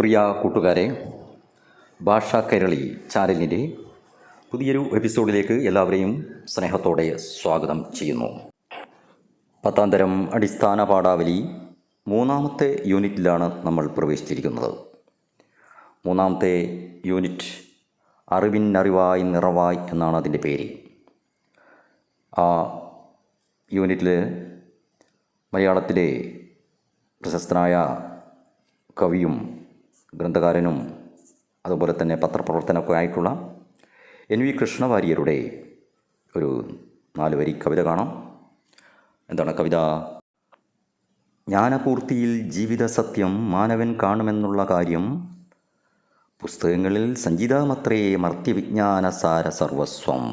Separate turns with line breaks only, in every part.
പ്രിയ കൂട്ടുകാരെ, ഭാഷാ കൈരളി ചാനലിൻ്റെ പുതിയൊരു എപ്പിസോഡിലേക്ക് എല്ലാവരെയും സ്നേഹത്തോടെ സ്വാഗതം ചെയ്യുന്നു. 10ാം തരം അടിസ്ഥാന പാഠാവലി 3ാമത്തെ യൂണിറ്റിലാണ് നമ്മൾ പ്രവേശിച്ചിരിക്കുന്നത്. 3ാമത്തെ യൂണിറ്റ് അറിവിനറിവായി നിറവായി എന്നാണ് അതിൻ്റെ പേര്. ആ യൂണിറ്റിൽ മലയാളത്തിലെ പ്രശസ്തനായ കവിയും ഗ്രന്ഥകാരനും അതുപോലെ തന്നെ പത്രപ്രവർത്തനമൊക്കെ ആയിട്ടുള്ള NV കൃഷ്ണവാര്യരുടെ ഒരു 4 വരി കവിത കാണാം. എന്താണ് കവിത? ജ്ഞാനപൂർത്തിയിൽ ജീവിത സത്യം മാനവൻ കാണുമെന്നുള്ള കാര്യം പുസ്തകങ്ങളിൽ സഞ്ചിതമത്രേ മർത്യവിജ്ഞാനസാര സർവസ്വം.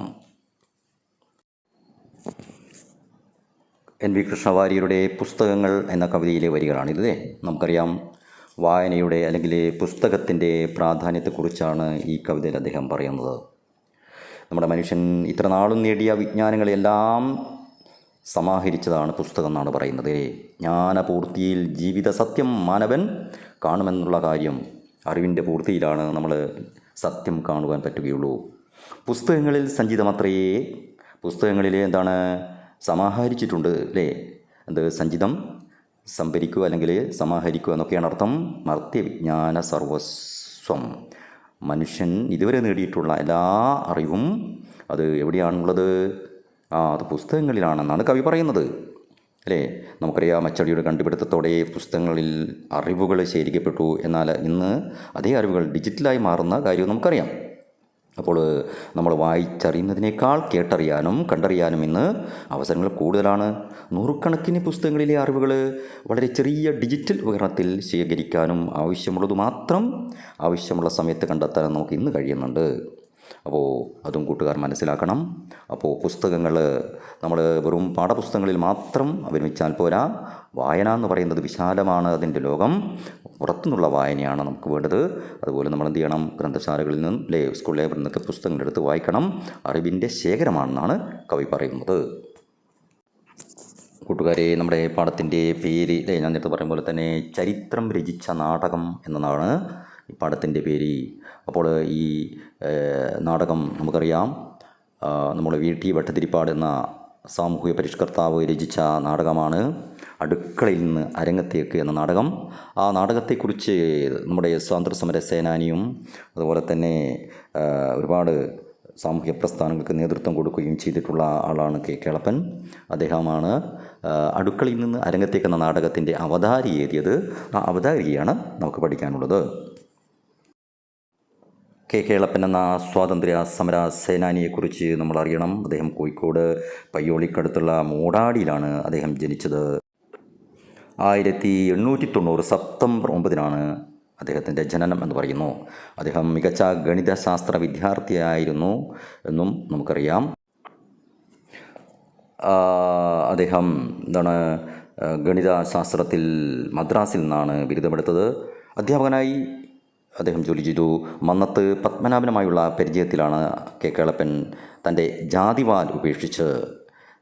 NV കൃഷ്ണവാര്യരുടെ പുസ്തകങ്ങൾ എന്ന കവിതയിലെ വരികളാണിത്. നമുക്കറിയാം, വായനയുടെ അല്ലെങ്കിൽ പുസ്തകത്തിൻ്റെ പ്രാധാന്യത്തെക്കുറിച്ചാണ് ഈ കവിതയിൽ അദ്ദേഹം പറയുന്നത്. നമ്മുടെ മനുഷ്യൻ ഇത്ര നാളും നേടിയ വിജ്ഞാനങ്ങളെല്ലാം സമാഹരിച്ചതാണ് പുസ്തകം എന്നാണ് പറയുന്നത്. ജ്ഞാനപൂർത്തിയിൽ ജീവിത സത്യം മാനവൻ കാണുമെന്നുള്ള കാര്യം, അറിവിൻ്റെ പൂർത്തിയിലാണ് നമ്മൾ സത്യം കാണുവാൻ പറ്റുകയുള്ളൂ. പുസ്തകങ്ങളിൽ സഞ്ചിതമത്രേ, പുസ്തകങ്ങളിൽ എന്താണ് സമാഹരിച്ചിട്ടുണ്ട് അല്ലേ? എന്ത് സഞ്ചിതം? സംഭരിക്കുക അല്ലെങ്കിൽ സമാഹരിക്കുക എന്നൊക്കെയാണ് അർത്ഥം. മർത്യവിജ്ഞാന സർവസ്വം, മനുഷ്യൻ ഇതുവരെ നേടിയിട്ടുള്ള എല്ലാ അറിവും അത് എവിടെയാണുള്ളത്? അത് പുസ്തകങ്ങളിലാണെന്നാണ് കവി പറയുന്നത് അല്ലേ? നമുക്കറിയാം, അച്ചടിയുടെ കണ്ടുപിടുത്തത്തോടെ പുസ്തകങ്ങളിൽ അറിവുകൾ ശേഖരിക്കപ്പെട്ടു. എന്നാൽ ഇന്ന് അതേ അറിവുകൾ ഡിജിറ്റലായി മാറുന്ന കാര്യം നമുക്കറിയാം. അപ്പോൾ നമ്മൾ വായിച്ചറിയുന്നതിനേക്കാൾ കേട്ടറിയാനും കണ്ടറിയാനും ഇന്ന് അവസരങ്ങൾ കൂടുതലാണ്. നൂറുകണക്കിന് പുസ്തകങ്ങളിലെ അറിവുകൾ വളരെ ചെറിയ ഡിജിറ്റൽ ഉപകരണത്തിൽ ശേഖരിക്കാനും ആവശ്യമുള്ളത് മാത്രം ആവശ്യമുള്ള സമയത്ത് കണ്ടെത്താനും നമുക്ക് ഇന്ന് കഴിയുന്നുണ്ട്. അപ്പോൾ അതും കൂട്ടുകാർ മനസ്സിലാക്കണം. അപ്പോൾ പുസ്തകങ്ങൾ നമ്മൾ വെറും പാഠപുസ്തകങ്ങളിൽ മാത്രം വിരമിച്ചാൽ പോരാ. വായന എന്ന് പറയുന്നത് വിശാലമാണ്, അതിൻ്റെ ലോകം. പുറത്തുനിന്നുള്ള വായനയാണ് നമുക്ക് വേണ്ടത്. അതുപോലെ നമ്മൾ എന്ത് ചെയ്യണം? ഗ്രന്ഥശാലകളിൽ നിന്നും സ്കൂൾ ലൈബ്രറിയിൽ നിന്നൊക്കെ പുസ്തകങ്ങളെടുത്ത് വായിക്കണം. അറിവിൻ്റെ ശേഖരമാണെന്നാണ് കവി പറയുന്നത്. കൂട്ടുകാരെ, നമ്മുടെ പാഠത്തിൻ്റെ പേര് ഞാൻ നേരത്തെ പറയും പോലെ തന്നെ ചരിത്രം രചിച്ച നാടകം എന്നതാണ് ഈ പാഠത്തിൻ്റെ പേര്. അപ്പോൾ ഈ നാടകം നമുക്കറിയാം, നമ്മൾ VT ഭട്ടതിരിപ്പാട് എന്ന സാമൂഹിക പരിഷ്കർത്താവ് രചിച്ച നാടകമാണ് അടുക്കളയിൽ നിന്ന് അരങ്ങത്തേക്ക് എന്ന നാടകം. ആ നാടകത്തെക്കുറിച്ച് നമ്മുടെ സ്വാതന്ത്ര്യസമര സേനാനിയും അതുപോലെ തന്നെ ഒരുപാട് സാമൂഹ്യ പ്രസ്ഥാനങ്ങൾക്ക് നേതൃത്വം കൊടുക്കുകയും ചെയ്തിട്ടുള്ള ആളാണ് K. കേളപ്പൻ. അദ്ദേഹമാണ് അടുക്കളയിൽ നിന്ന് അരങ്ങത്തേക്ക് എന്ന നാടകത്തിൻ്റെ അവതാരി എഴുതിയത്. ആ അവതാരികയാണ് നമുക്ക് പഠിക്കാനുള്ളത്. K. കേളപ്പൻ എന്ന സ്വാതന്ത്ര്യ സമര സേനാനിയെക്കുറിച്ച് നമ്മൾ അറിയണം. അദ്ദേഹം കോഴിക്കോട് പയ്യോളിക്കടുത്തുള്ള മൂടാടിയിലാണ് അദ്ദേഹം ജനിച്ചത്. 1890 സെപ്റ്റംബർ 9 അദ്ദേഹത്തിൻ്റെ ജനനം എന്ന് പറയുന്നു. അദ്ദേഹം മികച്ച ഗണിതശാസ്ത്ര വിദ്യാർത്ഥിയായിരുന്നു എന്നും നമുക്കറിയാം. അദ്ദേഹം ഗണിതശാസ്ത്രത്തിൽ മദ്രാസിൽ നിന്നാണ് ബിരുദമെടുത്തത്. അധ്യാപകനായി അദ്ദേഹം ജോലി ചെയ്തു. മന്നത്ത് പത്മനാഭനുമായുള്ള പരിചയത്തിലാണ് K. കേളപ്പൻ തൻ്റെ ജാതിവാൽ ഉപേക്ഷിച്ച്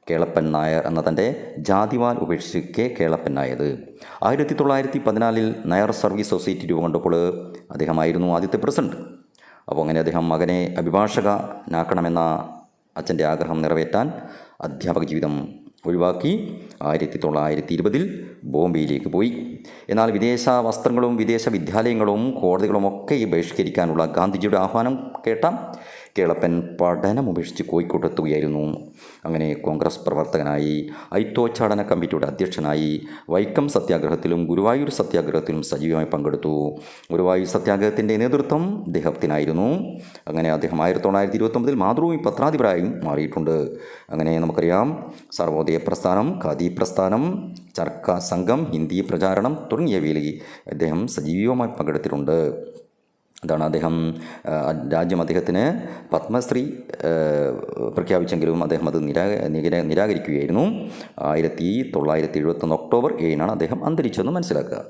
കേളപ്പൻ നായർ എന്ന തൻ്റെ ജാതിവാൽ ഉപേക്ഷിച്ച് K. കേളപ്പൻ ആയത്. 1914 നായർ സർവീസ് സൊസൈറ്റി രൂപം കൊണ്ടപ്പോൾ അദ്ദേഹമായിരുന്നു ആദ്യത്തെ പ്രസിഡന്റ്. അപ്പോൾ അങ്ങനെ അദ്ദേഹം മകനെ അഭിഭാഷകനാക്കണമെന്ന അച്ഛൻ്റെ ആഗ്രഹം നിറവേറ്റാൻ അധ്യാപക ജീവിതം ഒഴിവാക്കി 1920 ബോംബെയിലേക്ക് പോയി. എന്നാൽ വിദേശ വസ്ത്രങ്ങളും വിദേശ വിദ്യാലയങ്ങളും കോടതികളുമൊക്കെ ബഹിഷ്കരിക്കാനുള്ള ഗാന്ധിജിയുടെ ആഹ്വാനം കേട്ട കേളപ്പൻ പഠനം ഉപേക്ഷിച്ച് കോഴിക്കോട്ടെത്തുകയായിരുന്നു. അങ്ങനെ കോൺഗ്രസ് പ്രവർത്തകനായി, ഐത്തോച്ചാടന കമ്മിറ്റിയുടെ അധ്യക്ഷനായി, വൈക്കം സത്യാഗ്രഹത്തിലും ഗുരുവായൂർ സത്യാഗ്രഹത്തിലും സജീവമായി പങ്കെടുത്തു. ഗുരുവായൂർ സത്യാഗ്രഹത്തിൻ്റെ നേതൃത്വം അദ്ദേഹത്തിനായിരുന്നു. അങ്ങനെ അദ്ദേഹം 1929 മാതൃഭൂമി പത്രാധിപരായും മാറിയിട്ടുണ്ട്. അങ്ങനെ നമുക്കറിയാം, സർവോദയ പ്രസ്ഥാനം, ഖാദി പ്രസ്ഥാനം, ചർക്ക സംഘം, ഹിന്ദി പ്രചാരണം തുടങ്ങിയവയിൽ അദ്ദേഹം സജീവമായി പങ്കെടുത്തിട്ടുണ്ട്. അതാണ് അദ്ദേഹം രാജ്യം അദ്ദേഹത്തിന് പത്മശ്രീ പ്രഖ്യാപിച്ചെങ്കിലും അദ്ദേഹം അത് നിരാകരിക്കുകയായിരുന്നു. 1971 ഒക്ടോബർ 7 അദ്ദേഹം അന്തരിച്ചതെന്ന് മനസ്സിലാക്കുക.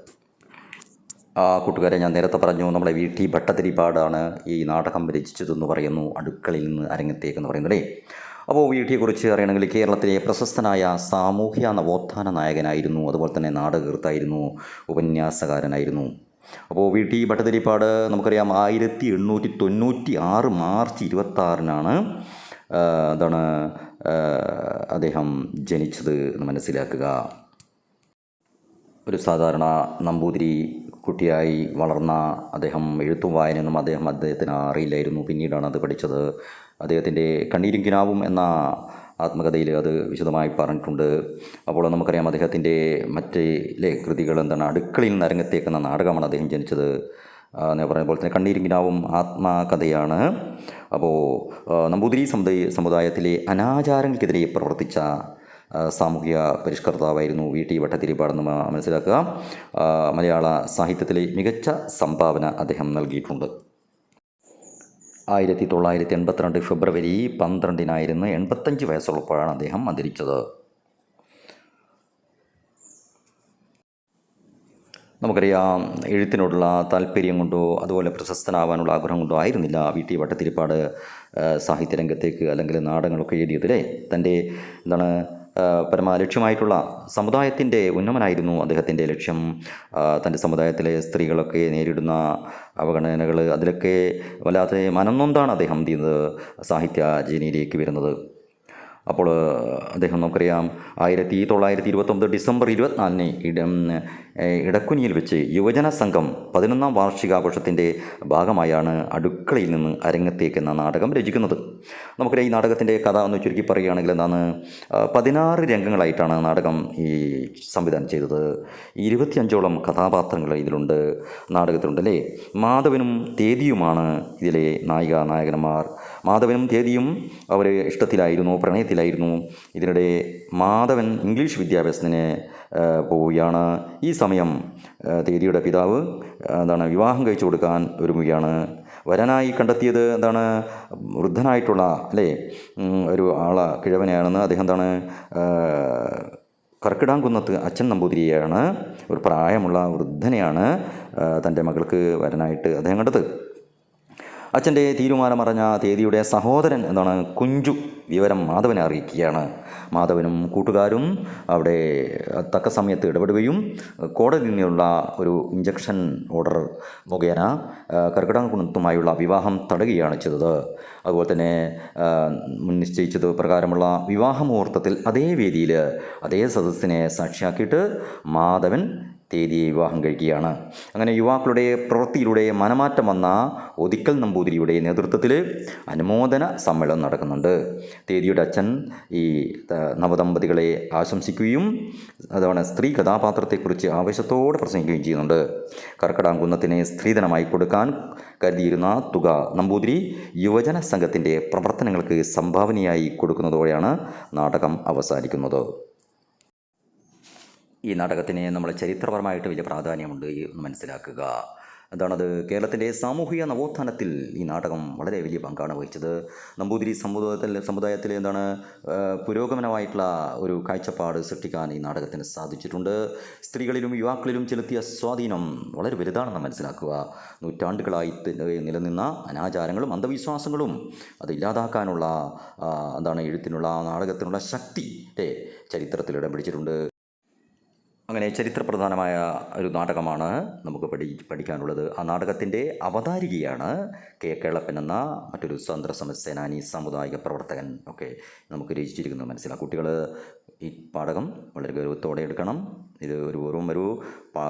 കൂട്ടുകാരെ, ഞാൻ നേരത്തെ പറഞ്ഞു, നമ്മുടെ VT ഭട്ടതിരിപ്പാടാണ് ഈ നാടകം രചിച്ചതെന്ന് പറയുന്നു. അടുക്കളയിൽ നിന്ന് അരങ്ങത്തേക്ക് എന്ന് പറയുന്നത്. അപ്പോൾ VTയെക്കുറിച്ച് അറിയണമെങ്കിൽ കേരളത്തിലെ പ്രശസ്തനായ സാമൂഹ്യ നവോത്ഥാന നായകനായിരുന്നു. അതുപോലെ തന്നെ നാടകകൃത്തായിരുന്നു, ഉപന്യാസകാരനായിരുന്നു. അപ്പോൾ VT ഭട്ടതിരിപ്പാട് നമുക്കറിയാം 1896 മാർച്ച് 26-നാണ് എന്താണ് അദ്ദേഹം ജനിച്ചത് എന്ന് മനസ്സിലാക്കുക. ഒരു സാധാരണ നമ്പൂതിരി കുട്ടിയായി വളർന്ന അദ്ദേഹം എഴുത്തും വായനയൊന്നും അദ്ദേഹത്തിന് അറിയില്ലായിരുന്നു. പിന്നീടാണ് അത് പഠിച്ചത്. അദ്ദേഹത്തിൻ്റെ കണ്ണീരും കിനാവും എന്ന ആത്മകഥയിൽ അത് വിശദമായി പറഞ്ഞിട്ടുണ്ട്. അപ്പോൾ നമുക്കറിയാം അദ്ദേഹത്തിൻ്റെ മറ്റേ കൃതികൾ എന്താണ്, അടുക്കളയിൽ നിന്ന് അരങ്ങത്തേക്ക് എന്ന നാടകമാണ് അദ്ദേഹം ജനിച്ചത് എന്ന് പറയുന്ന പോലെ തന്നെ കണ്ണീരും കിനാവും ആത്മകഥയാണ്. അപ്പോൾ നമ്പൂതിരി സമുദായത്തിലെ അനാചാരങ്ങൾക്കെതിരെ പ്രവർത്തിച്ച സാമൂഹിക പരിഷ്കർത്താവായിരുന്നു VT ഭട്ടതിരിപ്പാടെന്ന് മനസ്സിലാക്കുക. മലയാള സാഹിത്യത്തിലെ മികച്ച സംഭാവന അദ്ദേഹം നൽകിയിട്ടുണ്ട്. 1982 ഫെബ്രുവരി 12-നായിരുന്നു 85 വയസ്സുള്ളപ്പോഴാണ് അദ്ദേഹം അന്തരിച്ചത്. നമുക്കറിയാം എഴുത്തിനോടുള്ള താല്പര്യം കൊണ്ടോ അതുപോലെ പ്രശസ്തനാവാനുള്ള ആഗ്രഹം കൊണ്ടോ ആയിരുന്നില്ല VT ഭട്ടതിരിപ്പാട് സാഹിത്യരംഗത്തേക്ക് അല്ലെങ്കിൽ നാടകങ്ങളൊക്കെ എഴുതിയതിലെ തൻ്റെ എന്താണ് പരമലക്ഷ്യമായിട്ടുള്ള സമുദായത്തിൻ്റെ ഉന്നമനായിരുന്നു അദ്ദേഹത്തിൻ്റെ ലക്ഷ്യം. തൻ്റെ സമുദായത്തിലെ സ്ത്രീകളൊക്കെ നേരിടുന്ന അവഗണനകൾ അതിലൊക്കെ വല്ലാതെ മനംനൊന്താണ് അദ്ദേഹം ചെയ്യുന്നത് സാഹിത്യ ജേനിയിലേക്ക് വരുന്നത്. അപ്പോൾ അദ്ദേഹം നമുക്കറിയാം 1929 ഡിസംബർ 24-ന് ഇടക്കുനിയിൽ വെച്ച് യുവജന സംഘം 11ാം വാർഷികാഘോഷത്തിൻ്റെ ഭാഗമായാണ് അടുക്കളയിൽ നിന്ന് അരങ്ങത്തേക്ക് എന്ന നാടകം രചിക്കുന്നത്. നമുക്കറിയാം ഈ നാടകത്തിൻ്റെ കഥ ഒന്ന് ചുരുക്കി പറയുകയാണെങ്കിൽ എന്താണ്, 16 രംഗങ്ങളായിട്ടാണ് നാടകം ഈ സംവിധാനം ചെയ്തത്. 25ഓളം കഥാപാത്രങ്ങൾ നാടകത്തിലുണ്ട് അല്ലേ. മാധവനും തേദിയുമാണ് ഇതിലെ നായകന്മാർ. മാധവനും തേദിയും അവർ ഇഷ്ടത്തിലായിരുന്നു, പ്രണയത്തിലായിരുന്നു. ഇതിനിടെ മാധവൻ ഇംഗ്ലീഷ് വിദ്യാഭ്യാസത്തിന് പോവുകയാണ്. ഈ സമയം തേദിയുടെ പിതാവ് വിവാഹം കഴിച്ചു കൊടുക്കാൻ ഒരുങ്ങുകയാണ്. വരനായി കണ്ടെത്തിയത് വൃദ്ധനായിട്ടുള്ള ഒരു കിഴവനെയാണെന്ന് അദ്ദേഹം കർക്കിടാംകുന്നത്ത് അച്ഛൻ നമ്പൂതിരിയാണ്, ഒരു പ്രായമുള്ള വൃദ്ധനെയാണ് തൻ്റെ മകൾക്ക് വരനായിട്ട് അദ്ദേഹം കണ്ടത്. അച്ഛൻ്റെ തീരുമാനമറിഞ്ഞ തേദിയുടെ സഹോദരൻ കുഞ്ചു വിവരം മാധവനെ അറിയിക്കുകയാണ്. മാധവനും കൂട്ടുകാരും അവിടെ തക്ക സമയത്ത് ഇടപെടുകയും കോടതിയിൽ നിന്നുള്ള ഒരു ഇഞ്ചക്ഷൻ ഓർഡർ മുഖേന കർക്കിടാംകുന്നത്തുമായുള്ള വിവാഹം തടയുകയാണ് ചെയ്തത്. അതുപോലെ തന്നെ മുൻ നിശ്ചയിച്ചത് പ്രകാരമുള്ള വിവാഹമുഹൂർത്തത്തിൽ അതേ വേദിയിൽ അതേ സദസ്സിനെ സാക്ഷിയാക്കിയിട്ട് മാധവൻ തേദിയെ വിവാഹം കഴിക്കുകയാണ്. അങ്ങനെ യുവാക്കളുടെ പ്രവൃത്തിയിലൂടെ മനമാറ്റം വന്ന ഒതിക്കൽ നമ്പൂതിരിയുടെ നേതൃത്വത്തിൽ അനുമോദന സമ്മേളനം നടക്കുന്നുണ്ട്. തേദിയുടെ അച്ഛൻ ഈ നവദമ്പതികളെ ആശംസിക്കുകയും സ്ത്രീ കഥാപാത്രത്തെക്കുറിച്ച് ആവേശത്തോടെ പ്രസംഗിക്കുകയും ചെയ്യുന്നുണ്ട്. കർക്കിടാംകുന്നത്തിന് സ്ത്രീധനമായി കൊടുക്കാൻ കരുതിയിരുന്ന തുക നമ്പൂതിരി യുവജന സംഘത്തിൻ്റെ പ്രവർത്തനങ്ങൾക്ക് സംഭാവനയായി കൊടുക്കുന്നതോടെയാണ് നാടകം അവസാനിക്കുന്നത്. ഈ നാടകത്തിന് നമ്മൾ ചരിത്രപരമായിട്ട് വലിയ പ്രാധാന്യമുണ്ട് എന്ന് മനസ്സിലാക്കുക. എന്താണത്, കേരളത്തിൻ്റെ സാമൂഹിക നവോത്ഥാനത്തിൽ ഈ നാടകം വളരെ വലിയ പങ്കാണ് വഹിച്ചത്. നമ്പൂതിരി സമുദായത്തിൽ പുരോഗമനമായിട്ടുള്ള ഒരു കാഴ്ചപ്പാട് സൃഷ്ടിക്കാൻ ഈ നാടകത്തിന് സാധിച്ചിട്ടുണ്ട്. സ്ത്രീകളിലും യുവാക്കളിലും ചെലുത്തിയ സ്വാധീനം വളരെ വലുതാണെന്ന് മനസ്സിലാക്കുക. നൂറ്റാണ്ടുകളായി നിലനിന്ന അനാചാരങ്ങളും അന്ധവിശ്വാസങ്ങളും അത് ഇല്ലാതാക്കാനുള്ള എഴുത്തിനുള്ള നാടകത്തിനുള്ള ശക്തി ചരിത്രത്തിൽ ഇടം പിടിച്ചിട്ടുണ്ട്. അങ്ങനെ ചരിത്രപ്രധാനമായ ഒരു നാടകമാണ് നമുക്ക് പഠിക്കാനുള്ളത്. ആ നാടകത്തിൻ്റെ അവതാരികയാണ് കേളപ്പൻ എന്ന മറ്റൊരു സ്വാതന്ത്ര്യ സമരസേനാനി സാമുദായിക പ്രവർത്തകൻ ഒക്കെ നമുക്ക് രചിച്ചിരിക്കുന്നത് മനസ്സിലാക്കും. കുട്ടികൾ ഈ പാഠകം വളരെ ഗൗരവത്തോടെ എടുക്കണം. ഇത് വെറും ഒരു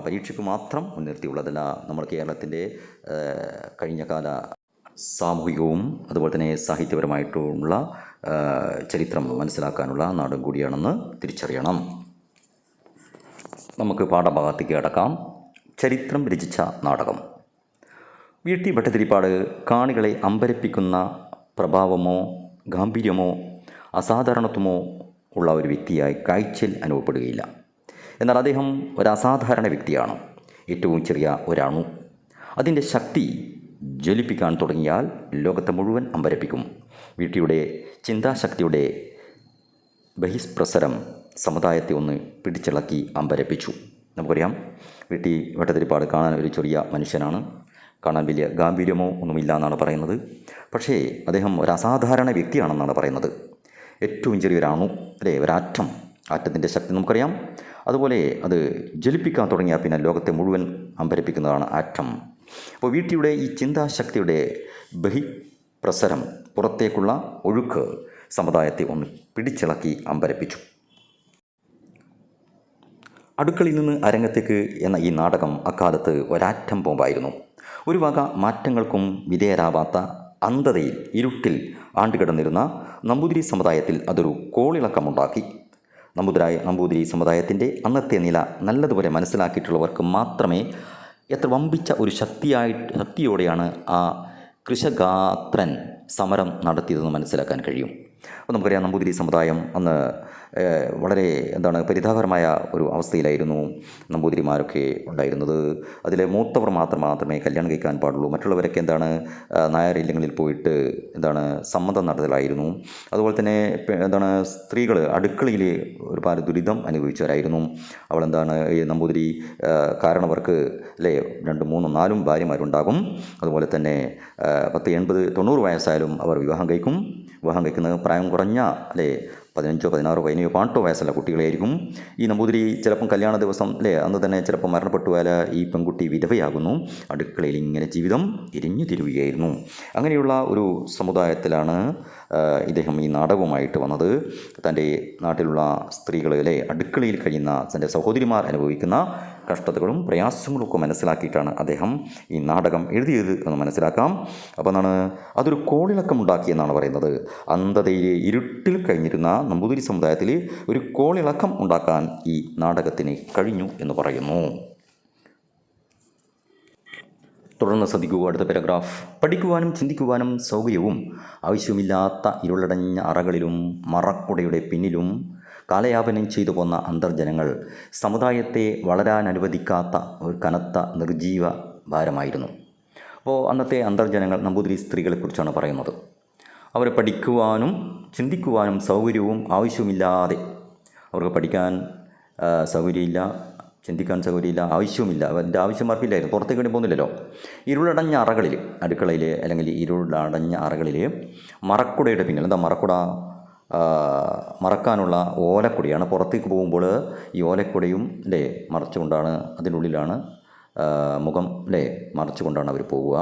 പരീക്ഷയ്ക്ക് മാത്രം മുൻനിർത്തിയുള്ളതല്ല. നമ്മൾ കേരളത്തിൻ്റെ കഴിഞ്ഞകാല സാമൂഹികവും അതുപോലെ തന്നെ സാഹിത്യപരമായിട്ടുള്ള ചരിത്രം മനസ്സിലാക്കാനുള്ള നാടകം കൂടിയാണെന്ന് തിരിച്ചറിയണം. നമുക്ക് പാഠഭാഗത്തേക്ക് കടക്കാം. ചരിത്രം രചിച്ച നാടകം. VT ഭട്ടതിരിപ്പാട് കാണികളെ അമ്പരപ്പിക്കുന്ന പ്രഭാവമോ ഗാംഭീര്യമോ അസാധാരണത്വമോ ഉള്ള ഒരു വ്യക്തിയായി കാഴ്ചയിൽ അനുഭവപ്പെടുകയില്ല. എന്നാൽ അദ്ദേഹം ഒരു അസാധാരണ വ്യക്തിയാണ്. ഏറ്റവും ചെറിയ ഒരണു അതിൻ്റെ ശക്തി ജ്വലിപ്പിക്കാൻ തുടങ്ങിയാൽ ലോകത്തെ മുഴുവൻ അമ്പരപ്പിക്കും. VTയുടെ ചിന്താശക്തിയുടെ ബഹിസ്പ്രസരം സമുദായത്തെ ഒന്ന് പിടിച്ചിളക്കി അമ്പരപ്പിച്ചു. നമുക്കറിയാം VT ഭട്ടതിരിപ്പാട് കാണാൻ ഒരു ചെറിയ മനുഷ്യനാണ്. കാണാൻ വലിയ ഗാംഭീര്യമോ ഒന്നുമില്ല എന്നാണ് പറയുന്നത്. പക്ഷേ അദ്ദേഹം ഒരു അസാധാരണ വ്യക്തിയാണെന്നാണ് പറയുന്നത്. ഏറ്റവും ചെറിയൊരണു ഒരാറ്റം ആറ്റത്തിൻ്റെ ശക്തി നമുക്കറിയാം. അതുപോലെ അത് ജ്വലിപ്പിക്കാൻ തുടങ്ങിയാൽ പിന്നെ ലോകത്തെ മുഴുവൻ അമ്പരപ്പിക്കുന്നതാണ് ആറ്റം. അപ്പോൾ വീട്ടിയുടെ ഈ ചിന്താശക്തിയുടെ ബഹിപ്രസരം, പുറത്തേക്കുള്ള ഒഴുക്ക് സമുദായത്തെ ഒന്ന് പിടിച്ചിളക്കി അമ്പരപ്പിച്ചു. അടുക്കളയിൽ നിന്ന് അരങ്ങത്തേക്ക് എന്ന ഈ നാടകം അക്കാലത്ത് ഒരാറ്റം ബോംബായിരുന്നു. ഒരു വക മാറ്റങ്ങൾക്കും വിധേയരാവാത്ത അന്ധതയിൽ, ഇരുട്ടിൽ ആണ്ടുകിടന്നിരുന്ന നമ്പൂതിരി സമുദായത്തിൽ അതൊരു കോളിളക്കമുണ്ടാക്കി. നമ്പൂതിരി സമുദായത്തിൻ്റെ അന്നത്തെ നില നല്ലതുപോലെ മനസ്സിലാക്കിയിട്ടുള്ളവർക്ക് മാത്രമേ എത്ര വമ്പിച്ച ഒരു ശക്തിയോടെയാണ് ആ കൃശഗാത്രൻ സമരം നടത്തിയതെന്ന് മനസ്സിലാക്കാൻ കഴിയും. അപ്പോൾ നമുക്കറിയാം, നമ്പൂതിരി സമുദായം അന്ന് വളരെ പരിതാപകരമായ ഒരു അവസ്ഥയിലായിരുന്നു നമ്പൂതിരിമാരൊക്കെ ഉണ്ടായിരുന്നത്. അതിലെ മൂത്തവർ മാത്രമേ കല്യാണം കഴിക്കാൻ പാടുള്ളൂ. മറ്റുള്ളവരൊക്കെ നായർ ഇല്ലങ്ങളിൽ പോയിട്ട് സമ്മതം നടത്തലായിരുന്നു. അതുപോലെ തന്നെ സ്ത്രീകൾ അടുക്കളയിൽ ഒരുപാട് ദുരിതം അനുഭവിച്ചവരായിരുന്നു. അവൾ ഈ നമ്പൂതിരി കാരണവർക്ക് 2, 3, 4 ഭാര്യമാരുണ്ടാകും. അതുപോലെ തന്നെ 10, 80, 90 വയസ്സായാലും അവർ വിവാഹം കഴിക്കുന്നത് പ്രായം കുറഞ്ഞ 15, 16, 17, 18 വയസ്സുള്ള കുട്ടികളായിരിക്കും. ഈ നമ്പൂതിരി ചിലപ്പം കല്യാണ ദിവസം അന്ന് തന്നെ ചിലപ്പോൾ മരണപ്പെട്ടു പോയാൽ ഈ പെൺകുട്ടി വിധവയാകുന്നു. അടുക്കളയിൽ ഇങ്ങനെ ജീവിതം ഇരിഞ്ഞു തിരുവുകയായിരുന്നു. അങ്ങനെയുള്ള ഒരു സമുദായത്തിലാണ് ഇദ്ദേഹം ഈ നാടകവുമായിട്ട് വന്നത്. തൻ്റെ നാട്ടിലുള്ള സ്ത്രീകൾ അടുക്കളയിൽ കഴിയുന്ന തൻ്റെ സഹോദരിമാർ അനുഭവിക്കുന്ന കഷ്ടതകളും പ്രയാസങ്ങളും ഒക്കെ മനസ്സിലാക്കിയിട്ടാണ് അദ്ദേഹം ഈ നാടകം എഴുതിയത് എന്ന് മനസ്സിലാക്കാം. അപ്പോൾ അതൊരു കോളിളക്കമുണ്ടാക്കിയെന്നാണ് പറയുന്നത്. അന്ധതയിലെ ഇരുട്ടിൽ കഴിഞ്ഞിരുന്ന നമ്പൂതിരി സമുദായത്തിൽ ഒരു കോളിളക്കം ഉണ്ടാക്കാൻ ഈ നാടകത്തിന് കഴിഞ്ഞു എന്ന് പറയുന്നു. തുടർന്ന് ശ്രദ്ധിക്കുക അടുത്ത പാരഗ്രാഫ്. പഠിക്കുവാനും ചിന്തിക്കുവാനും സൗകര്യവും ആവശ്യമില്ലാത്ത ഇരുളടഞ്ഞ അറകളിലും മറക്കുടയുടെ പിന്നിലും കാലയാപനം ചെയ്തു പോന്ന അന്തർജനങ്ങൾ സമുദായത്തെ വളരാൻ അനുവദിക്കാത്ത ഒരു കനത്ത നിർജീവ ഭാരമായിരുന്നു. അപ്പോൾ അന്നത്തെ അന്തർജനങ്ങൾ നമ്പൂതിരി സ്ത്രീകളെക്കുറിച്ചാണ് പറയുന്നത്. അവർ പഠിക്കുവാനും ചിന്തിക്കുവാനും സൗകര്യവും ആവശ്യമില്ലാതെ, അവർക്ക് പഠിക്കാൻ സൗകര്യമില്ല, ചിന്തിക്കാൻ സൗകര്യമില്ല, ആവശ്യവുമില്ല, അവരുടെ ആവശ്യം അവർക്കില്ലായിരുന്നു. പുറത്തേക്ക് വേണ്ടി പോകുന്നില്ലല്ലോ. ഇരുളടഞ്ഞ അറകളിൽ, അടുക്കളയിൽ അല്ലെങ്കിൽ ഇരുളടഞ്ഞ അറകളിൽ മറക്കുടയുടെ പിന്നിൽ, മറക്കുട മറക്കാനുള്ള ഓലക്കുടയാണ്. പുറത്തേക്ക് പോകുമ്പോൾ ഈ ഓലക്കുടയും മറച്ചുകൊണ്ടാണ്, അതിനുള്ളിലാണ് മുഖം മറച്ചുകൊണ്ടാണ് അവർ പോവുക.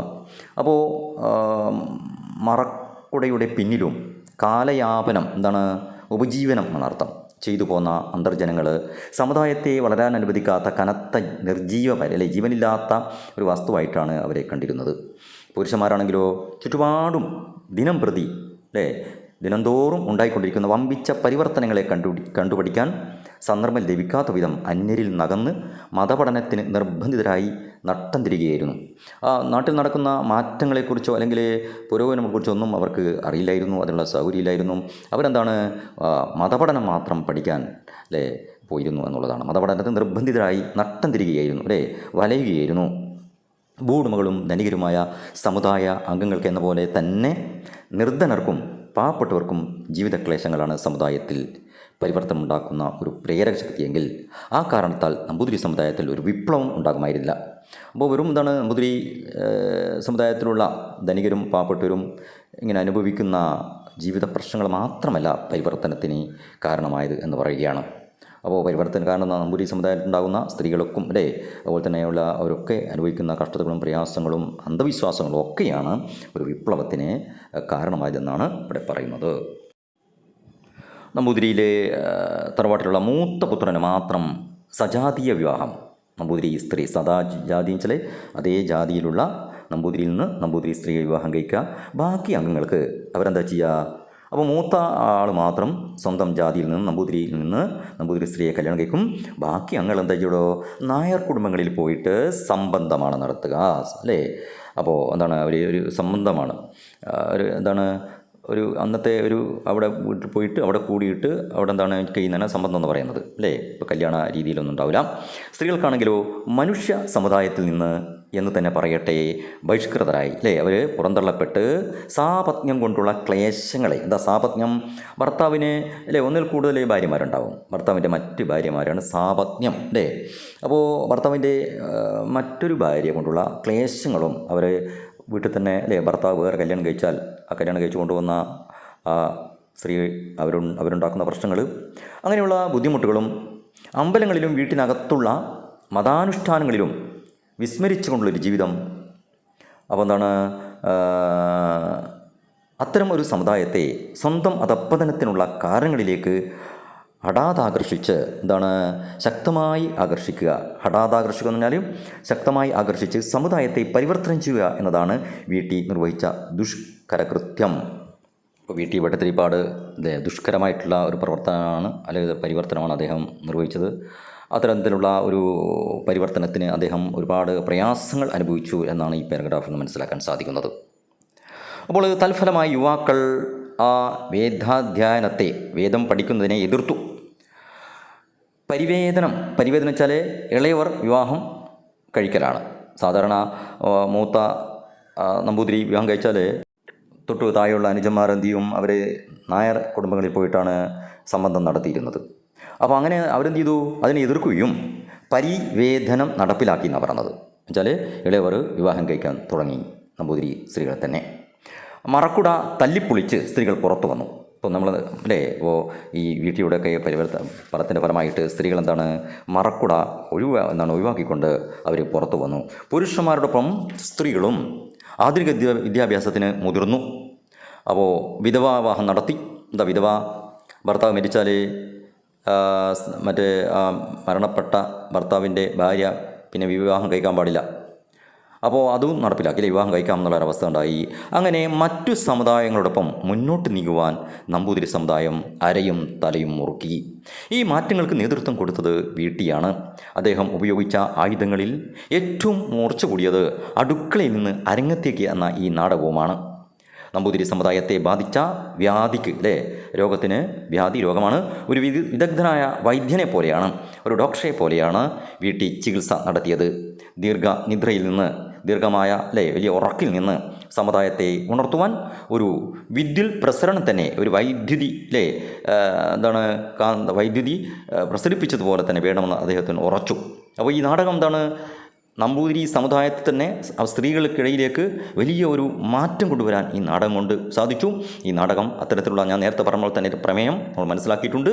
അപ്പോൾ മറക്കുടയുടെ പിന്നിലും കാലയാപനം ഉപജീവനം എന്നർത്ഥം ചെയ്തു പോന്ന അന്തർജനങ്ങൾ സമുദായത്തെ വളരാൻ അനുവദിക്കാത്ത കനത്ത നിർജീവ ജീവനില്ലാത്ത ഒരു വസ്തുവായിട്ടാണ് അവരെ കണ്ടിരുന്നത്. പുരുഷന്മാരാണെങ്കിലോ ചുറ്റുപാടും ദിനം പ്രതി ദിനംതോറും ഉണ്ടായിക്കൊണ്ടിരിക്കുന്ന വമ്പിച്ച പരിവർത്തനങ്ങളെ കണ്ടുപഠിക്കാൻ സന്ദർഭം ലഭിക്കാത്ത വിധം അന്യരിൽ നകന്ന് മതപഠനത്തിന് നിർബന്ധിതരായി നട്ടം തിരികെയായിരുന്നു. നാട്ടിൽ നടക്കുന്ന മാറ്റങ്ങളെക്കുറിച്ചോ അല്ലെങ്കിൽ പുരോഗമനത്തെക്കുറിച്ചോ ഒന്നും അവർക്ക് അറിയില്ലായിരുന്നു, അതിനുള്ള സൗകര്യമില്ലായിരുന്നു. മതപഠനം മാത്രം പഠിക്കാൻ പോയിരുന്നു എന്നുള്ളതാണ്. മതപഠനത്തിന് നിർബന്ധിതരായി നട്ടം തിരികെയായിരുന്നു, വലയുകയായിരുന്നു. ഭൂവുടമകളും ധനികരുമായ സമുദായ അംഗങ്ങൾക്ക് എന്ന പോലെ തന്നെ നിർധനർക്കും പാവപ്പെട്ടവർക്കും ജീവിതക്ലേശങ്ങളാണ് സമുദായത്തിൽ പരിവർത്തനമുണ്ടാക്കുന്ന ഒരു പ്രേരക ശക്തിയെങ്കിൽ ആ കാരണത്താൽ നമ്പൂതിരി സമുദായത്തിൽ ഒരു വിപ്ലവം ഉണ്ടാകുമായിരുന്നില്ല. അപ്പോൾ വെറും നമ്പൂതിരി സമുദായത്തിലുള്ള ധനികരും പാവപ്പെട്ടവരും ഇങ്ങനെ അനുഭവിക്കുന്ന ജീവിത പ്രശ്നങ്ങൾ മാത്രമല്ല പരിവർത്തനത്തിന് കാരണമായത് എന്ന് പറയുകയാണ്. അപ്പോൾ പരിവർത്തനം കാരണം നമ്പൂതിരി സമുദായത്തിലുണ്ടാകുന്ന സ്ത്രീകൾക്കും അതുപോലെ തന്നെയുള്ള അവരൊക്കെ അനുഭവിക്കുന്ന കഷ്ടതകളും പ്രയാസങ്ങളും അന്ധവിശ്വാസങ്ങളും ഒക്കെയാണ് ഒരു വിപ്ലവത്തിന് കാരണമായതെന്നാണ് ഇവിടെ പറയുന്നത്. നമ്പൂതിരിയിലെ തറവാട്ടിലുള്ള മൂത്ത പുത്രന് മാത്രം സജാതീയ വിവാഹം, നമ്പൂതിരി സ്ത്രീ ജാതിയും ചില അതേ ജാതിയിലുള്ള നമ്പൂതിരിയിൽ നിന്ന് നമ്പൂതിരി സ്ത്രീയെ വിവാഹം കഴിക്കുക. ബാക്കി അംഗങ്ങൾക്ക് അവരെന്താ ചെയ്യുക? അപ്പോൾ മൂത്ത ആൾ മാത്രം സ്വന്തം ജാതിയിൽ നിന്ന് നമ്പൂതിരി സ്ത്രീയെ കല്യാണം കഴിക്കും. ബാക്കി അംഗങ്ങൾ എന്താ ചെയ്യടോ? നായർ കുടുംബങ്ങളിൽ പോയിട്ട് സംബന്ധമാണ് നടത്തുക. അപ്പോൾ ഒരു സംബന്ധമാണ് ഒരു അന്നത്തെ അവിടെ വീട്ടിൽ പോയിട്ട് അവിടെ കൂടിയിട്ട് അവിടെ കഴിയുന്നതാണ് സംബന്ധം എന്ന് പറയുന്നത് ഇപ്പോൾ കല്യാണ രീതിയിലൊന്നും ഉണ്ടാവില്ല. സ്ത്രീകൾക്കാണെങ്കിലോ മനുഷ്യ സമുദായത്തിൽ നിന്ന് എന്ന് തന്നെ പറയട്ടെ ബഹിഷ്കൃതരായി അവർ പുറന്തള്ളപ്പെട്ട് സാപത്ന്യം കൊണ്ടുള്ള ക്ലേശങ്ങളെ, സാപത്ന്യം? ഭർത്താവിന് ഒന്നിൽ കൂടുതൽ ഭാര്യമാരുണ്ടാവും. ഭർത്താവിൻ്റെ മറ്റ് ഭാര്യമാരാണ് സാപത്ന്യം. അപ്പോൾ ഭർത്താവിൻ്റെ മറ്റൊരു ഭാര്യ കൊണ്ടുള്ള ക്ലേശങ്ങളും അവർ വീട്ടിൽ തന്നെ ഭർത്താവ് വേറെ കല്യാണം കഴിച്ചാൽ ആ കല്യാണം കഴിച്ചു കൊണ്ടുവന്ന അവരുണ്ടാക്കുന്ന പ്രശ്നങ്ങൾ, അങ്ങനെയുള്ള ബുദ്ധിമുട്ടുകളും അമ്പലങ്ങളിലും വീട്ടിനകത്തുള്ള മതാനുഷ്ഠാനങ്ങളിലും വിസ്മരിച്ചുകൊണ്ടുള്ളൊരു ജീവിതം. അപ്പോൾ എന്താണ്, അത്തരം ഒരു സമുദായത്തെ സ്വന്തം അധപ്പതനത്തിനുള്ള കാരണങ്ങളിലേക്ക് ഹഠാതാകർഷിച്ച് ശക്തമായി ആകർഷിക്കുക. ഹഠാതാകർഷിക്കുക എന്ന് പറഞ്ഞാൽ ശക്തമായി ആകർഷിച്ച് സമുദായത്തെ പരിവർത്തനം ചെയ്യുക എന്നതാണ് വീട്ടി നിർവഹിച്ച ദുഷ്കരകൃത്യം. ഇപ്പോൾ വീട്ടി ഭട്ടതിരിപ്പാട് ദുഷ്കരമായിട്ടുള്ള ഒരു പ്രവർത്തനമാണ്, അല്ലെങ്കിൽ പരിവർത്തനമാണ് അദ്ദേഹം നിർവഹിച്ചത്. അത്തരത്തിലുള്ള ഒരു പരിവർത്തനത്തിന് അദ്ദേഹം ഒരുപാട് പ്രയാസങ്ങൾ അനുഭവിച്ചു എന്നാണ് ഈ പാരഗ്രാഫിൽ നിന്ന് മനസ്സിലാക്കാൻ സാധിക്കുന്നത്. അപ്പോൾ തൽഫലമായി യുവാക്കൾ ആ വേദാധ്യയനത്തെ, വേദം പഠിക്കുന്നതിനെ എതിർത്തു. പരിവേദനം വെച്ചാൽ ഇളയവർ വിവാഹം കഴിക്കലാണ്. സാധാരണ മൂത്ത നമ്പൂതിരി വിവാഹം കഴിച്ചാൽ തൊട്ടു താഴെയുള്ള അനുജന്മാർ എന്ത് ചെയ്യും, അവർ നായർ കുടുംബങ്ങളിൽ പോയിട്ടാണ് സംബന്ധം നടത്തിയിരുന്നത്. അപ്പോൾ അങ്ങനെ അവരെന്ത് ചെയ്തു, അതിനെ എതിർക്കുകയും പരിവേദനം നടപ്പിലാക്കി എന്നാണ് പറഞ്ഞത്. എന്നുവെച്ചാൽ ഇളയവർ വിവാഹം കഴിക്കാൻ തുടങ്ങി, നമ്പൂതിരി സ്ത്രീകളെ തന്നെ. മറക്കുട തല്ലിപ്പൊളിച്ച് സ്ത്രീകൾ പുറത്തു വന്നു. ഇപ്പോൾ നമ്മൾ ഇപ്പോൾ ഈ വീട്ടിലൂടെയൊക്കെ പലത്തിൻ്റെ ഫലമായിട്ട് സ്ത്രീകൾ മറക്കുട ഒഴിവാക്കിക്കൊണ്ട് അവർ പുറത്തു വന്നു. പുരുഷന്മാരോടൊപ്പം സ്ത്രീകളും ആധുനിക വിദ്യാഭ്യാസത്തിന് മുതിർന്നു. അപ്പോൾ വിധവാവിവാഹം നടത്തി. വിധവ ഭർത്താവ് മരിച്ചാൽ മരണപ്പെട്ട ഭർത്താവിൻ്റെ ഭാര്യ പിന്നെ വിവാഹം കഴിക്കാൻ പാടില്ല. അപ്പോൾ അതും നടപ്പിലാക്കില്ല, വിവാഹം കഴിക്കാം എന്നുള്ളൊരവസ്ഥ ഉണ്ടായി. അങ്ങനെ മറ്റു സമുദായങ്ങളോടൊപ്പം മുന്നോട്ട് നീങ്ങുവാൻ നമ്പൂതിരി സമുദായം അരയും തലയും മുറുക്കി. ഈ മാറ്റങ്ങൾക്ക് നേതൃത്വം കൊടുത്തത് വീട്ടിയാണ്. അദ്ദേഹം ഉപയോഗിച്ച ആയുധങ്ങളിൽ ഏറ്റവും മൂർച്ച കൂടിയത് അടുക്കളയിൽ നിന്ന് അരങ്ങത്തേക്ക് എന്ന ഈ നാടകവുമാണ്. നമ്പൂതിരി സമുദായത്തെ ബാധിച്ച വ്യാധിക്ക് രോഗത്തിന്, വ്യാധി രോഗമാണ്, ഒരു വിദഗ്ധനായ വൈദ്യനെ പോലെയാണ്, ഒരു ഡോക്ടറെ പോലെയാണ് വീട്ടി ചികിത്സ നടത്തിയത്. ദീർഘനിദ്രയിൽ നിന്ന്, ദീർഘമായ വലിയ ഉറക്കിൽ നിന്ന് സമുദായത്തെ ഉണർത്തുവാൻ ഒരു വിദ്യുൽ പ്രസരണം തന്നെ, ഒരു വൈദ്യുതി വൈദ്യുതി പ്രസരിപ്പിച്ചതുപോലെ തന്നെ വേണമെന്ന് അദ്ദേഹത്തിന് ഉറച്ചു. അപ്പോൾ ഈ നാടകം നമ്പൂതിരി സമുദായത്തിൽ തന്നെ സ്ത്രീകൾക്കിടയിലേക്ക് വലിയ ഒരു മാറ്റം കൊണ്ടുവരാൻ ഈ നാടകം കൊണ്ട് സാധിച്ചു. ഈ നാടകം അത്തരത്തിലുള്ള, ഞാൻ നേരത്തെ പറഞ്ഞ തന്നെ പ്രമേയം നമ്മൾ മനസ്സിലാക്കിയിട്ടുണ്ട്.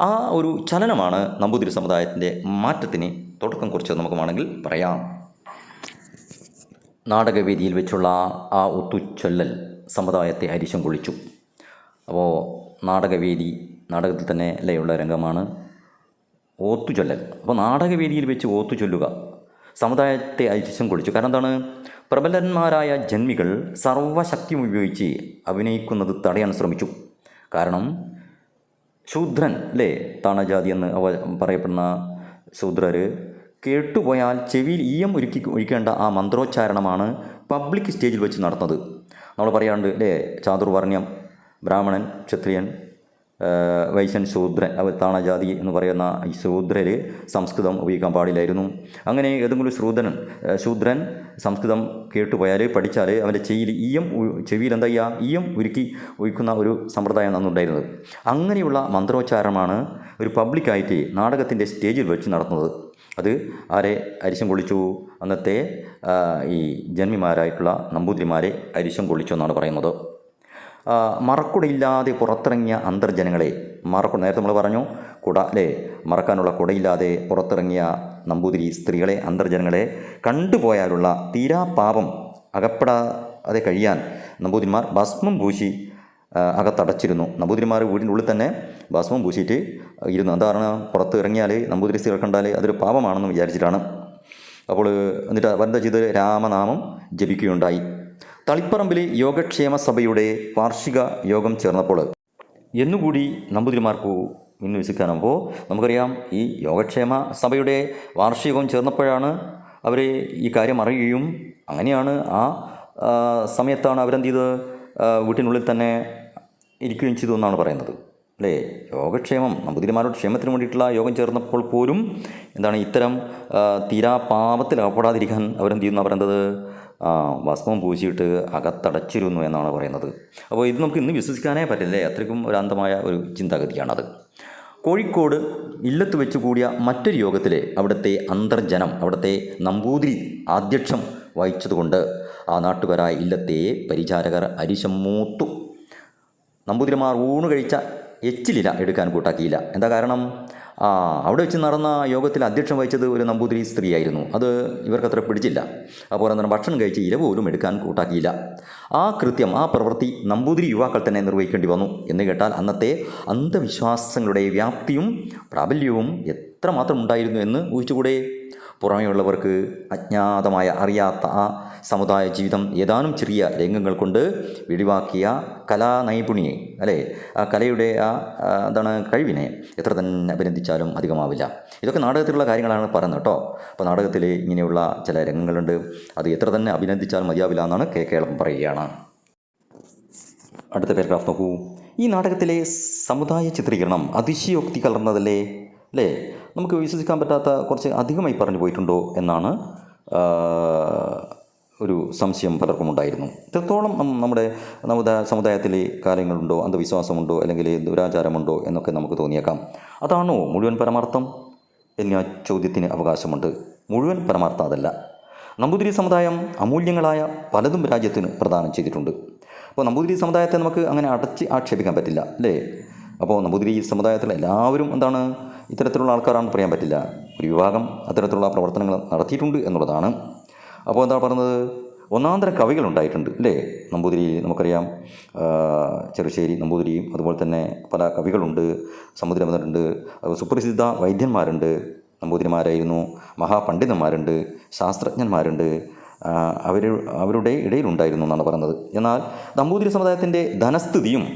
ആ ഒരു ചലനമാണ് നമ്പൂതിരി സമുദായത്തിൻ്റെ മാറ്റത്തിന് തുടക്കം കുറിച്ചത് നമുക്ക് വേണമെങ്കിൽ പറയാം. നാടകവേദിയിൽ വെച്ചുള്ള ആ ഒത്തുചൊല്ലൽ സമുദായത്തെ അരിശം കൊള്ളിച്ചു. അപ്പോൾ നാടകത്തിൽ തന്നെ ഉള്ള രംഗമാണ് ഓത്തുചൊല്ലൽ. അപ്പോൾ നാടകവേദിയിൽ വെച്ച് ഓത്തുചൊല്ലുക സമുദായത്തെ അരിശം കൊള്ളിച്ചു. കാരണം പ്രബലന്മാരായ ജന്മികൾ സർവശക്തിയും ഉപയോഗിച്ച് അഭിനയിക്കുന്നത് തടയാൻ ശ്രമിച്ചു. കാരണം ശൂദ്രൻ താണജാതി എന്ന് പറയപ്പെടുന്ന ശൂദ്രർ കേട്ടുപോയാൽ ചെവിയിൽ ഈയം ഒഴിക്കേണ്ട ആ മന്ത്രോച്ചാരണമാണ് പബ്ലിക് സ്റ്റേജിൽ വെച്ച് നടത്തുന്നത്. നമ്മൾ പറയാറുണ്ട് ചാതുർവർണ്ണ്യം, ബ്രാഹ്മണൻ, ക്ഷത്രിയൻ, വൈശ്യൻ, ശൂദ്രൻ, താണജാതി എന്ന് പറയുന്ന ഈ ശൂദ്രർ സംസ്കൃതം ഉപയോഗിക്കാൻ പാടില്ലായിരുന്നു. അങ്ങനെ ഏതെങ്കിലും ശൂദ്രൻ സംസ്കൃതം കേട്ടുപോയാൽ, പഠിച്ചാൽ അവൻ്റെ ചെവിയിൽ ഈയം ഒഴിക്കുന്ന ഒരു സമ്പ്രദായം അന്നുണ്ടായിരുന്നത്. അങ്ങനെയുള്ള മന്ത്രോച്ചാരണമാണ് ഒരു പബ്ലിക്കായിട്ട് നാടകത്തിൻ്റെ സ്റ്റേജിൽ വെച്ച് നടത്തുന്നത്. അത് ആരെ അരിശം കൊള്ളിച്ചു? അന്നത്തെ ഈ ജന്മിമാരായിട്ടുള്ള നമ്പൂതിരിമാരെ അരിശം കൊള്ളിച്ചു എന്നാണ് പറയുന്നത്. മറക്കുടയില്ലാതെ പുറത്തിറങ്ങിയ അന്തർജനങ്ങളെ, നേരത്തെ നമ്മൾ പറഞ്ഞു മറക്കാനുള്ള കുടയില്ലാതെ പുറത്തിറങ്ങിയ നമ്പൂതിരി സ്ത്രീകളെ, അന്തർജനങ്ങളെ കണ്ടുപോയാലുള്ള തീരാപാപം അകപ്പെടാതെ കഴിയാൻ നമ്പൂതിരിമാർ ഭസ്മം പൂശി അകത്തടച്ചിരുന്നു. നമ്പൂതിരിമാർ വീടിൻ്റെ ഉള്ളിൽ തന്നെ ഭസ്മം പൂശിയിട്ട് ഇരുന്നു. എന്താണ്, പുറത്ത് ഇറങ്ങിയാൽ നമ്പൂതിരി സ്ത്രീകൾ കണ്ടാൽ അതൊരു പാപമാണെന്ന് വിചാരിച്ചിട്ടാണ്. അപ്പോൾ എന്നിട്ട് അവരെന്താ ചെയ്ത് രാമനാമം ജപിക്കുകയുണ്ടായി. തളിപ്പറമ്പിൽ യോഗക്ഷേമ സഭയുടെ വാർഷിക യോഗം ചേർന്നപ്പോൾ എന്നുകൂടി നമ്പൂതിരിമാർക്ക് ഇന്ന് വിശ്വസിക്കാനാകുമ്പോൾ നമുക്കറിയാം, ഈ യോഗക്ഷേമ സഭയുടെ വാർഷികവും ചേർന്നപ്പോഴാണ് അവർ ഈ കാര്യം അറിയുകയും അങ്ങനെയാണ് ആ സമയത്താണ് അവരെന്ത് ചെയ്ത് വീട്ടിനുള്ളിൽ തന്നെ ഇരിക്കുകയും ചെയ്തു എന്നാണ് പറയുന്നത്. യോഗക്ഷേമം, നമ്പൂതിരിമാരുടെ ക്ഷേമത്തിന് വേണ്ടിയിട്ടുള്ള യോഗം ചേർന്നപ്പോൾ പോലും ഇത്തരം തീരാപാപത്തിൽ അകപ്പെടാതിരിക്കാൻ അവരെന്ത് ചെയ്യുന്നു പറയുന്നത്, ഭസ്മം പൂശിയിട്ട് അകത്തടച്ചിരുന്നു എന്നാണ് പറയുന്നത്. അപ്പോൾ ഇത് നമുക്ക് ഇന്ന് വിശ്വസിക്കാനേ പറ്റില്ലേ, അത്രയ്ക്കും ഒരു അന്ധമായ ഒരു ചിന്താഗതിയാണത്. കോഴിക്കോട് ഇല്ലത്ത് വെച്ച് കൂടിയ മറ്റൊരു യോഗത്തിൽ അവിടുത്തെ അന്തർജനം, അവിടുത്തെ നമ്പൂതിരി ആധ്യക്ഷം വഹിച്ചതുകൊണ്ട് ആ നാട്ടുകാരായ ഇല്ലത്തെ പരിചാരകർ അരിശം മൂത്തു. നമ്പൂതിരിമാർ ഊണ് കഴിച്ച എച്ചിലില എടുക്കാൻ കൂട്ടാക്കിയില്ല. എന്താ കാരണം? അവിടെ വെച്ച് നടന്ന യോഗത്തിൽ അധ്യക്ഷം വഹിച്ചത് ഒരു നമ്പൂതിരി സ്ത്രീയായിരുന്നു. അത് ഇവർക്കത്ര പിടിച്ചില്ല. അതുപോലെ തന്നെ ഭക്ഷണം കഴിച്ച് ഇല പോലും എടുക്കാൻ കൂട്ടാക്കിയില്ല. ആ കൃത്യം, ആ പ്രവൃത്തി നമ്പൂതിരി യുവാക്കൾ തന്നെ നിർവഹിക്കേണ്ടി വന്നു എന്ന് കേട്ടാൽ അന്നത്തെ അന്ധവിശ്വാസങ്ങളുടെ വ്യാപ്തിയും പ്രാബല്യവും എത്രമാത്രം ഉണ്ടായിരുന്നു എന്ന് ഊഹിച്ചുകൂടെ? പുറമേയുള്ളവർക്ക് അജ്ഞാതമായ, അറിയാത്ത ആ സമുദായ ജീവിതം ഏതാനും ചെറിയ രംഗങ്ങൾ കൊണ്ട് വെളിവാക്കിയ കലാനൈപുണ്യെ, അല്ലേ, ആ കലയുടെ കഴിവിനെ എത്ര തന്നെ അഭിനന്ദിച്ചാലും അധികമാവില്ല. ഇതൊക്കെ നാടകത്തിലുള്ള കാര്യങ്ങളാണ് പറയുന്നത് കേട്ടോ. അപ്പോൾ നാടകത്തിൽ ഇങ്ങനെയുള്ള ചില രംഗങ്ങളുണ്ട്, അത് എത്ര തന്നെ അഭിനന്ദിച്ചാലും മതിയാവില്ല എന്നാണ് കേളപ്പൻ പറയുകയാണ്. അടുത്ത പാരഗ്രാഫ് നോക്കൂ. ഈ നാടകത്തിലെ സമുദായ ചിത്രീകരണം അതിശയോക്തി കലർന്നതല്ലേ? അല്ലേ? നമുക്ക് വിശ്വസിക്കാൻ പറ്റാത്ത കുറച്ച് അധികമായി പറഞ്ഞു പോയിട്ടുണ്ടോ എന്നാണ് ഒരു സംശയം പലർക്കും ഉണ്ടായിരുന്നു. ഇത്രത്തോളം നമ്മുടെ സമുദായത്തിൽ കാര്യങ്ങളുണ്ടോ, അന്ധവിശ്വാസമുണ്ടോ, അല്ലെങ്കിൽ ദുരാചാരമുണ്ടോ എന്നൊക്കെ നമുക്ക് തോന്നിയേക്കാം. അതാണോ മുഴുവൻ പരമാർത്ഥം എന്ന ചോദ്യത്തിന് അവകാശമുണ്ട്. മുഴുവൻ പരമാർത്ഥം അതല്ല. നമ്പൂതിരി സമുദായം അമൂല്യങ്ങളായ പലതും രാജ്യത്തിന് പ്രദാനം ചെയ്തിട്ടുണ്ട്. അപ്പോൾ നമ്പൂതിരി സമുദായത്തെ നമുക്ക് അങ്ങനെ അടച്ച് ആക്ഷേപിക്കാൻ പറ്റില്ല, അല്ലേ? അപ്പോൾ നമ്പൂതിരി സമുദായത്തിൽ എല്ലാവരും ഇത്തരത്തിലുള്ള ആൾക്കാരാണെന്ന് പറയാൻ പറ്റില്ല. ഒരു വിഭാഗം അത്തരത്തിലുള്ള പ്രവർത്തനങ്ങൾ നടത്തിയിട്ടുണ്ട് എന്നുള്ളതാണ്. അപ്പോൾ എന്താ പറയുന്നത്, ഒന്നാന്തര കവികളുണ്ടായിട്ടുണ്ട്, അല്ലേ? നമ്പൂതിരി നമുക്കറിയാം, ചെറുശ്ശേരി നമ്പൂതിരിയും അതുപോലെ തന്നെ പല കവികളുണ്ട്, സമുദ്രമുണ്ട്, സുപ്രസിദ്ധ വൈദ്യന്മാരുണ്ട്, നമ്പൂതിരിമാരായിരുന്നു, മഹാപണ്ഡിതന്മാരുണ്ട്, ശാസ്ത്രജ്ഞന്മാരുണ്ട്, അവരുടെ ഇടയിലുണ്ടായിരുന്നു എന്നാണ് പറയുന്നത്. എന്നാൽ നമ്പൂതിരി സമുദായത്തിൻ്റെ ധനസ്ഥിതിയും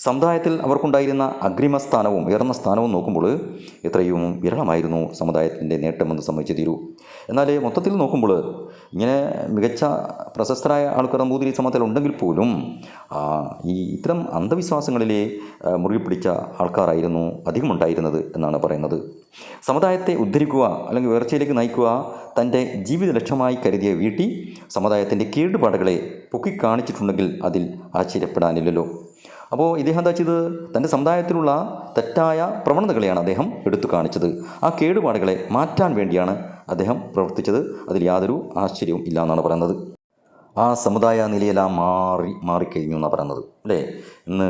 സമുദായത്തിൽ അവർക്കുണ്ടായിരുന്ന അഗ്രിമസ്ഥാനവും ഉയർന്ന സ്ഥാനവും നോക്കുമ്പോൾ എത്രയും വിരളമായിരുന്നു സമുദായത്തിൻ്റെ നേട്ടമെന്ന് സമ്മതിച്ചു തീരൂ. എന്നാൽ മൊത്തത്തിൽ നോക്കുമ്പോൾ ഇങ്ങനെ മികച്ച പ്രശസ്തരായ ആൾക്കാർ നമ്പൂതിരി സമുദായത്തിൽ ഉണ്ടെങ്കിൽ പോലും ഇത്തരം അന്ധവിശ്വാസങ്ങളിലെ മുറുകി പിടിച്ച ആൾക്കാരായിരുന്നു അധികമുണ്ടായിരുന്നത് എന്നാണ് പറയുന്നത്. സമുദായത്തെ ഉദ്ധരിക്കുക അല്ലെങ്കിൽ ഉയർച്ചയിലേക്ക് നയിക്കുക തൻ്റെ ജീവിത ലക്ഷ്യമായി കരുതിയ വീട്ടി സമുദായത്തിൻ്റെ കേടുപാടുകളെ പൊക്കിക്കാണിച്ചിട്ടുണ്ടെങ്കിൽ അതിൽ ആശ്ചര്യപ്പെടാനില്ലല്ലോ. അപ്പോൾ ഇദ്ദേഹം എന്താ ചെയ്തത്? തൻ്റെ സമുദായത്തിലുള്ള തെറ്റായ പ്രവണതകളെയാണ് അദ്ദേഹം എടുത്തു കാണിച്ചത്. ആ കേടുപാടുകളെ മാറ്റാൻ വേണ്ടിയാണ് അദ്ദേഹം പ്രവർത്തിച്ചത്. അതിൽ യാതൊരു ആശ്ചര്യവും ഇല്ല എന്നാണ് പറയുന്നത്. ആ സമുദായ നിലയെല്ലാം മാറിക്കഴിഞ്ഞു എന്നാണ് പറയുന്നത്, അല്ലേ? ഇന്ന്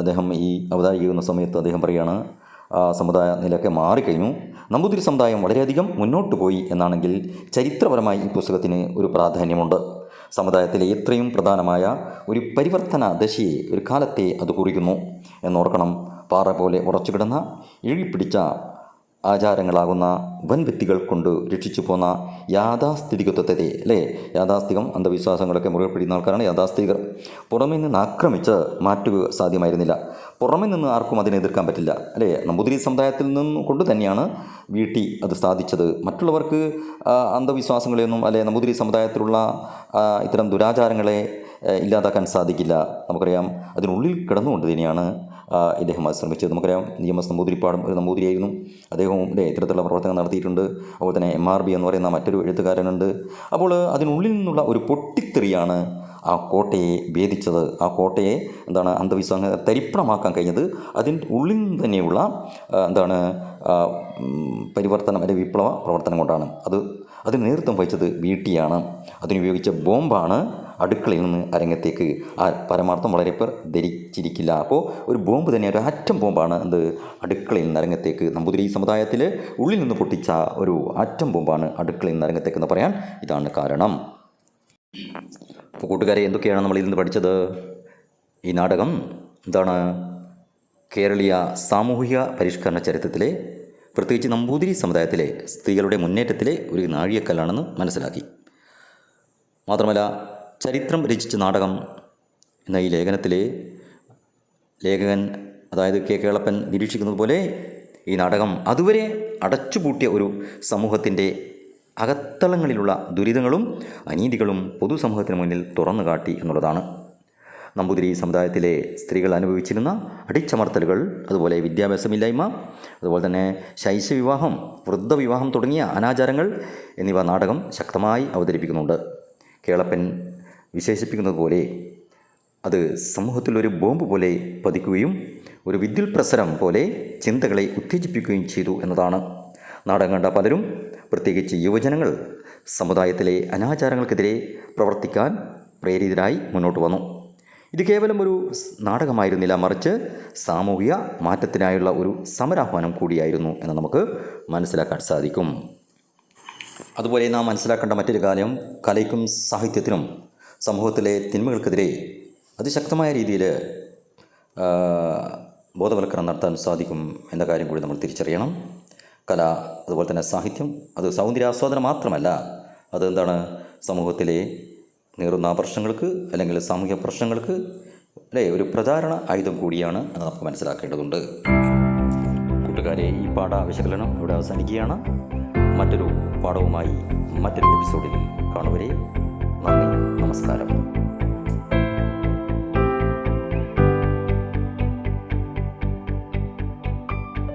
അദ്ദേഹം അവതാരിക്കുന്ന സമയത്ത് അദ്ദേഹം പറയുകയാണ്, ആ സമുദായ നിലയൊക്കെ മാറിക്കഴിഞ്ഞു, നമ്പൂതിരി സമുദായം വളരെയധികം മുന്നോട്ട് പോയി എന്നാണെങ്കിൽ ചരിത്രപരമായി ഈ പുസ്തകത്തിന് ഒരു പ്രാധാന്യമുണ്ട്. സമുദായത്തിലെ എത്രയും പ്രധാനമായ ഒരു പരിവർത്തന ദശയെ, ഒരു കാലത്തെ അത് കുറിക്കുന്നു എന്നോർക്കണം. പാറ പോലെ ഉറച്ചുകിടന്ന ഇഴിപിടിച്ച ആചാരങ്ങളാകുന്ന വൻവ്യക്തികൾ കൊണ്ട് രക്ഷിച്ചു പോന്ന യാഥാസ്ഥിതികത്വത്തെ, അല്ലേ? യാഥാസ്ഥികം, അന്ധവിശ്വാസങ്ങളൊക്കെ മുറുകെ പിടിക്കുന്ന ആൾക്കാരാണ് യാഥാസ്ഥിതികർ. പുറമേ നിന്ന് ആക്രമിച്ച് മാറ്റുക സാധ്യമായിരുന്നില്ല. പുറമേ നിന്ന് ആർക്കും അതിനെ എതിർക്കാൻ പറ്റില്ല, അല്ലേ? നമ്പൂതിരി സമുദായത്തിൽ നിന്നും കൊണ്ട് തന്നെയാണ് വീട്ടി അത് സാധിച്ചത്. മറ്റുള്ളവർക്ക് അന്ധവിശ്വാസങ്ങളെയൊന്നും, അല്ലെ നമ്പൂതിരി സമുദായത്തിലുള്ള ഇത്തരം ദുരാചാരങ്ങളെ ഇല്ലാതാക്കാൻ സാധിക്കില്ല. നമുക്കറിയാം, അതിനുള്ളിൽ കിടന്നുകൊണ്ട് തന്നെയാണ് ഇദ്ദേഹം അത് ശ്രമിച്ചത്. നമുക്കറിയാം, EMS നമ്പൂതിരിപ്പാടും ഒരു നമ്പൂതിരിയായിരുന്നു. അദ്ദേഹവും ഇത്തരത്തിലുള്ള പ്രവർത്തനം നടത്തിയിട്ടുണ്ട്. അതുപോലെ തന്നെ MRB എന്ന് പറയുന്ന മറ്റൊരു എഴുത്തുകാരനുണ്ട്. അപ്പോൾ അതിനുള്ളിൽ നിന്നുള്ള ഒരു പൊട്ടിത്തെറിയാണ് ആ കോട്ടയെ ഭേദിച്ചത്. ആ കോട്ടയെ അന്ധവിശ്വാസം തരിപ്പണമാക്കാൻ കഴിഞ്ഞത് അതിൻ്റെ ഉള്ളിൽ നിന്ന് തന്നെയുള്ള പരിവർത്തനം, അല്ലെങ്കിൽ വിപ്ലവ പ്രവർത്തനം കൊണ്ടാണ്. അതിന് നേതൃത്വം വഹിച്ചത് വീട്ടിയാണ്. അതിനുപയോഗിച്ച ബോംബാണ് അടുക്കളയിൽ നിന്ന് അരങ്ങത്തേക്ക്. ആ പരമാർത്ഥം വളരെ പേർ ധരിച്ചിരിക്കില്ല. അപ്പോൾ ഒരു ബോംബ് തന്നെ, ഒരു ആറ്റം ബോംബാണ് അടുക്കളയിൽ നിന്ന് അരങ്ങത്തേക്ക്. നമ്പൂതിരി സമുദായത്തിൽ ഉള്ളിൽ നിന്ന് പൊട്ടിച്ച ഒരു ആറ്റം ബോംബാണ് അടുക്കളയിൽ നിന്ന് അരങ്ങത്തേക്ക് എന്ന് പറയാൻ ഇതാണ് കാരണം. അപ്പോൾ കൂട്ടുകാരെ, എന്തൊക്കെയാണ് നമ്മൾ ഇതിൽ നിന്ന് പഠിച്ചത്? ഈ നാടകം കേരളീയ സാമൂഹിക പരിഷ്കരണ ചരിത്രത്തിലെ, പ്രത്യേകിച്ച് നമ്പൂതിരി സമുദായത്തിലെ സ്ത്രീകളുടെ മുന്നേറ്റത്തിലെ ഒരു നാഴികക്കല്ലാണെന്ന് മനസ്സിലാക്കി. മാത്രമല്ല, ചരിത്രം രചിച്ച നാടകം എന്ന ഈ ലേഖനത്തിലെ ലേഖകൻ, അതായത് കേളപ്പൻ നിരീക്ഷിക്കുന്നത് പോലെ ഈ നാടകം അതുവരെ അടച്ചുപൂട്ടിയ ഒരു സമൂഹത്തിൻ്റെ അകത്തളങ്ങളിലുള്ള ദുരിതങ്ങളും അനീതികളും പൊതുസമൂഹത്തിന് മുന്നിൽ തുറന്നു കാട്ടി എന്നുള്ളതാണ്. നമ്പൂതിരി സമുദായത്തിലെ സ്ത്രീകൾ അനുഭവിച്ചിരുന്ന അടിച്ചമർത്തലുകൾ, അതുപോലെ വിദ്യാഭ്യാസമില്ലായ്മ, അതുപോലെ തന്നെ ശൈശവിവാഹം, വൃദ്ധവിവാഹം തുടങ്ങിയ അനാചാരങ്ങൾ എന്നിവ നാടകം ശക്തമായി അവതരിപ്പിക്കുന്നുണ്ട്. കേളപ്പൻ വിശേഷിപ്പിക്കുന്നത് പോലെ അത് സമൂഹത്തിലൊരു ബോംബ് പോലെ പതിക്കുകയും ഒരു വിദ്യുൽ പ്രസരം പോലെ ചിന്തകളെ ഉത്തേജിപ്പിക്കുകയും ചെയ്തു എന്നതാണ്. നാടകം കണ്ട പലരും, പ്രത്യേകിച്ച് യുവജനങ്ങൾ, സമുദായത്തിലെ അനാചാരങ്ങൾക്കെതിരെ പ്രവർത്തിക്കാൻ പ്രേരിതരായി മുന്നോട്ട് വന്നു. ഇത് കേവലം ഒരു നാടകമായിരുന്നില്ല, മറിച്ച് സാമൂഹിക മാറ്റത്തിനായുള്ള ഒരു സമരാഹ്വാനം കൂടിയായിരുന്നു എന്ന് നമുക്ക് മനസ്സിലാക്കാൻ സാധിക്കും. അതുപോലെ നാം മനസ്സിലാക്കേണ്ട മറ്റൊരു കാര്യം, കലയ്ക്കും സാഹിത്യത്തിനും സമൂഹത്തിലെ തിന്മകൾക്കെതിരെ അതിശക്തമായ രീതിയിൽ ബോധവൽക്കരണം നടത്താൻ സാധിക്കും എന്ന കാര്യം കൂടി നമ്മൾ തിരിച്ചറിയണം. കല, അതുപോലെ തന്നെ സാഹിത്യം, അത് സൗന്ദര്യാസ്വാദനം മാത്രമല്ല, അത് എന്താണ്, സമൂഹത്തിലെ നേറുന്ന പ്രശ്നങ്ങൾക്ക് അല്ലെങ്കിൽ സാമൂഹിക പ്രശ്നങ്ങൾക്ക് ഒരു പ്രചാരണ ആയുധം കൂടിയാണ് എന്ന് നമുക്ക് മനസ്സിലാക്കേണ്ടതുണ്ട്. കൂട്ടുകാരെ, ഈ പാഠ വിശകലനം ഇവിടെ അവസാനിക്കുകയാണ്. മറ്റൊരു പാഠവുമായി മറ്റൊരു എപ്പിസോഡിൽ കാണുവരെ നന്ദി, നമസ്കാരം.